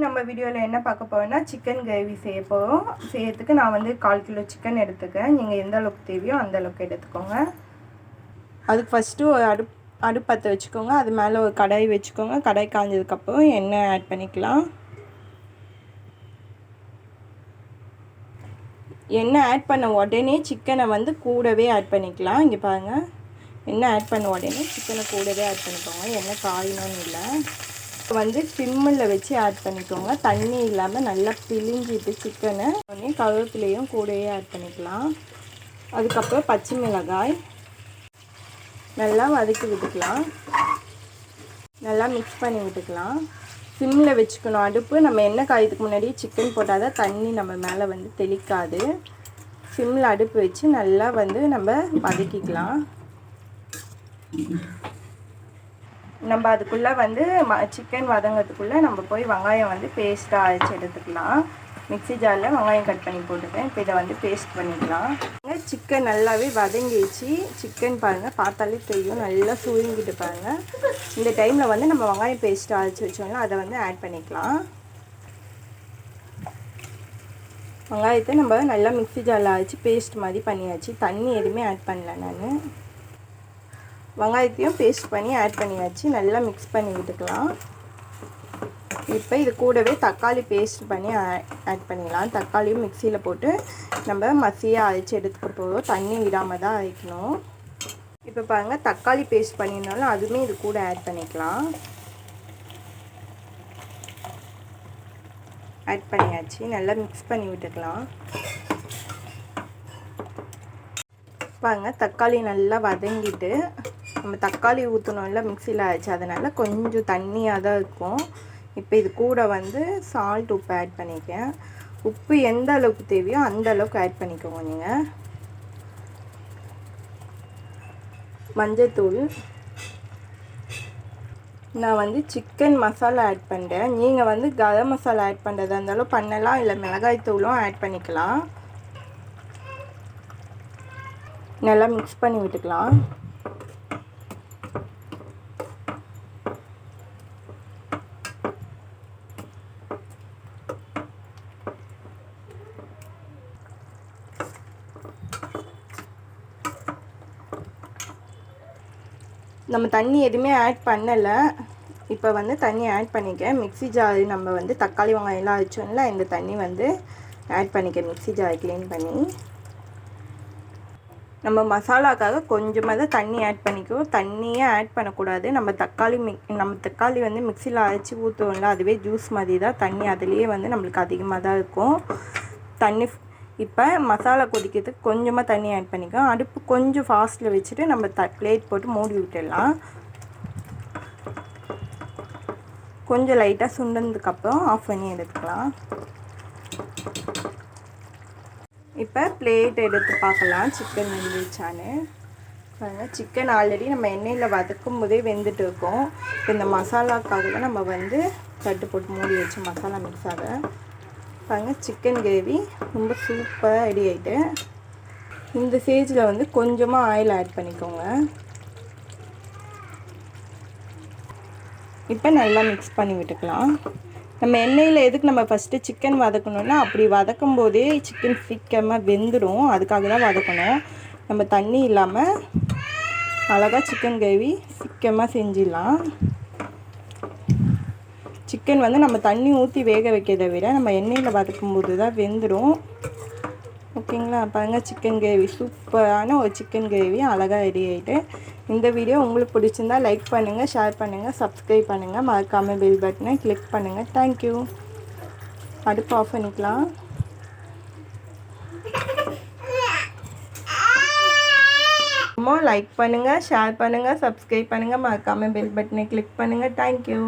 நம்ம வீடியோவில் என்ன பார்க்க போறோம்னா சிக்கன் கிரேவி செய்ய போகிறோம். செய்யறதுக்கு நான் வந்து 1/4 கிலோ சிக்கன் எடுத்துக்கிறேன். நீங்கள் எந்த அளவுக்கு தேவையோ அந்த அளவுக்கு எடுத்துக்கோங்க. அதுக்கு ஃபஸ்ட்டு ஒரு அடுப்பு பற்ற வச்சுக்கோங்க. அது மேலே ஒரு கடாய் வச்சுக்கோங்க. கடாய் காய்ஞ்சதுக்கப்புறம் எண்ணெய் ஆட் பண்ணிக்கலாம். எண்ணெய் ஆட் பண்ண உடனே சிக்கனை வந்து கூடவே ஆட் பண்ணிக்கலாம். இங்கே பாருங்கள், எண்ணெய் ஆட் பண்ண உடனே சிக்கனை கூடவே ஆட் பண்ணிக்கோங்க. எண்ணெய் காயணும்னு இல்லை. வந்து சிம்மில் வச்சு ஆட் பண்ணிக்கோங்க. தண்ணி இல்லாமல் நல்லா பிழிஞ்சிட்டு சிக்கனை உடனே கருவேப்பிலையும் கூடவே ஆட் பண்ணிக்கலாம். அதுக்கப்புறம் பச்சை மிளகாய் நல்லா வதக்கி விட்டுக்கலாம். நல்லா மிக்ஸ் பண்ணி விட்டுக்கலாம். சிம்மில் வச்சுக்கணும் அடுப்பு. நம்ம எண்ணெய் காயத்துக்கு முன்னாடி சிக்கன் போட்டால் தான் தண்ணி நம்ம மேலே வந்து தெளிக்காது. சிம்மில் அடுப்பு வச்சு நல்லா வந்து நம்ம வதக்கிக்கலாம். நம்ம அதுக்குள்ளே வந்து சிக்கன் வதங்கிறதுக்குள்ளே நம்ம போய் வெங்காயம் வந்து பேஸ்ட்டாக அரைச்சி எடுத்துக்கலாம். மிக்ஸி ஜாரில் வெங்காயம் கட் பண்ணி போட்டுட்டேன். இப்போ இதை வந்து பேஸ்ட் பண்ணிக்கலாம். சிக்கன் நல்லாவே வதங்கிடுச்சு. சிக்கன் பாருங்கள், பார்த்தாலே தெரியும், நல்லா சுருங்கிட்டு பாருங்கள். இந்த டைமில் வந்து நம்ம வெங்காயம் பேஸ்ட்டு அரைச்சி வச்சோம்னா அதை வந்து ஆட் பண்ணிக்கலாம். வெங்காயத்தை நம்ம நல்லா மிக்ஸி ஜாரில் அரைச்சி பேஸ்ட் மாதிரி பண்ணியாச்சு. தண்ணி எதுவுமே ஆட் பண்ணல. நான் வெங்காயத்தையும் பேஸ்ட் பண்ணி ஆட் பண்ணியாச்சு. நல்லா மிக்ஸ் பண்ணி விட்டுக்கலாம். இப்போ இது கூடவே தக்காளி பேஸ்ட் பண்ணி ஆட் பண்ணிடலாம். தக்காளியும் மிக்சியில் போட்டு நம்ம மசியாக அரைச்சி எடுத்துக்க போகிறோம். தண்ணி விடாமல் தான் அரைக்கணும். இப்போ பாருங்கள், தக்காளி பேஸ்ட் பண்ணியிருந்தாலும் அதுவுமே இது கூட ஆட் பண்ணிக்கலாம். ஆட் பண்ணியாச்சு. நல்லா மிக்ஸ் பண்ணி விட்டுக்கலாம். பாருங்கள், தக்காளி நல்லா வதங்கிட்டு நம்ம தக்காளி ஊற்றணும்ல மிக்சியில் ஆச்சு, அதனால் கொஞ்சம் தண்ணியாக தான் இருக்கும். இப்போ இது கூட வந்து சால்ட், உப்பு ஆட் பண்ணிக்கேன். உப்பு எந்த அளவுக்கு தேவையோ அந்த அளவுக்கு ஆட் பண்ணிக்கோங்க. நீங்கள் மஞ்சத்தூள், நான் வந்து சிக்கன் மசாலா ஆட் பண்ணுறேன். நீங்கள் வந்து கரம் மசாலா ஆட் பண்ணுறதா இருந்தாலும் பண்ணலாம், இல்லை மிளகாய் தூளும் ஆட் பண்ணிக்கலாம். நல்லா மிக்ஸ் பண்ணி விட்டுக்கலாம். நம்ம தண்ணி எதுவுமே ஆட் பண்ணலை. இப்போ வந்து தண்ணி ஆட் பண்ணிக்க. மிக்ஸி ஜார் நம்ம வந்து தக்காளி வெங்காயம்லாம் வச்சோம்ல, இந்த தண்ணி வந்து ஆட் பண்ணிக்க. மிக்ஸி ஜார் க்ளீன் பண்ணி நம்ம மசாலாக்காக கொஞ்சமாக தான் தண்ணி ஆட் பண்ணிக்குவோம். தண்ணியே ஆட் பண்ணக்கூடாது. நம்ம தக்காளி வந்து மிக்சியில் அரைச்சி ஊற்றுவோம்ல, அதுவே ஜூஸ் மாதிரி தான். தண்ணி அதுலேயே வந்து நம்மளுக்கு அதிகமாக தான் இருக்கும் தண்ணி. இப்போ மசாலா கொதிக்கிறதுக்கு கொஞ்சமாக தண்ணி ஆட் பண்ணிக்கலாம். அடுப்பு கொஞ்சம் ஃபாஸ்ட்டில் வச்சுட்டு நம்ம பிளேட் போட்டு மூடி விட்டுடலாம். கொஞ்சம் லைட்டாக சுண்டதுக்கப்புறம் ஆஃப் பண்ணி எடுத்துக்கலாம். இப்போ பிளேட் எடுத்து பார்க்கலாம் சிக்கன் வெந்துருச்சான்னு. சிக்கன் ஆல்ரெடி நம்ம எண்ணெயில் வதக்கும் போதே வெந்துட்டு இருக்கோம். இப்போ இந்த மசாலாக்காக தான் நம்ம வந்து தட்டு போட்டு மூடி வச்சு மசாலா மிக்ஸ் ஆக. பாருங்கள், சிக்கன் கிரேவி ரொம்ப சூப்பராக ரெடி ஆகிட்டு. இந்த ஸ்டேஜில் வந்து கொஞ்சமாக ஆயில் ஆட் பண்ணிக்கோங்க. இப்போ நல்லா மிக்ஸ் பண்ணி விட்டுக்கலாம். நம்ம எண்ணெயில் எதுக்கு நம்ம ஃபஸ்ட்டு சிக்கன் வதக்கணும்னா, அப்படி வதக்கும் போதே சிக்கன் சீக்கிரமாக வெந்துடும். அதுக்காக தான் வதக்கணும். நம்ம தண்ணி இல்லாமல் அழகாக சிக்கன் கிரேவி சீக்கிரமாக செஞ்சிடலாம். சிக்கன் வந்து நம்ம தண்ணி ஊற்றி வேக வைக்கிறத விட நம்ம எண்ணெயில் வதக்கும் போது தான் வெந்துடும். ஓகேங்களா? பாருங்கள், சிக்கன் கிரேவி சூப்பரான ஒரு சிக்கன் கிரேவி அழகாக ரெடி ஆகிட்டு. இந்த வீடியோ உங்களுக்கு பிடிச்சிருந்தா லைக் பண்ணுங்கள், ஷேர் பண்ணுங்கள், சப்ஸ்கிரைப் பண்ணுங்கள். மறக்காமல் பெல் பட்டனை கிளிக் பண்ணுங்கள். தேங்க்யூ. அடுப்பு ஆஃப் பண்ணிக்கலாம். லைக் பண்ணுங்கள், ஷேர் பண்ணுங்கள், சப்ஸ்கிரைப் பண்ணுங்கள், மறக்காமல் பெல் பட்டனை கிளிக் பண்ணுங்கள். தேங்க்யூ.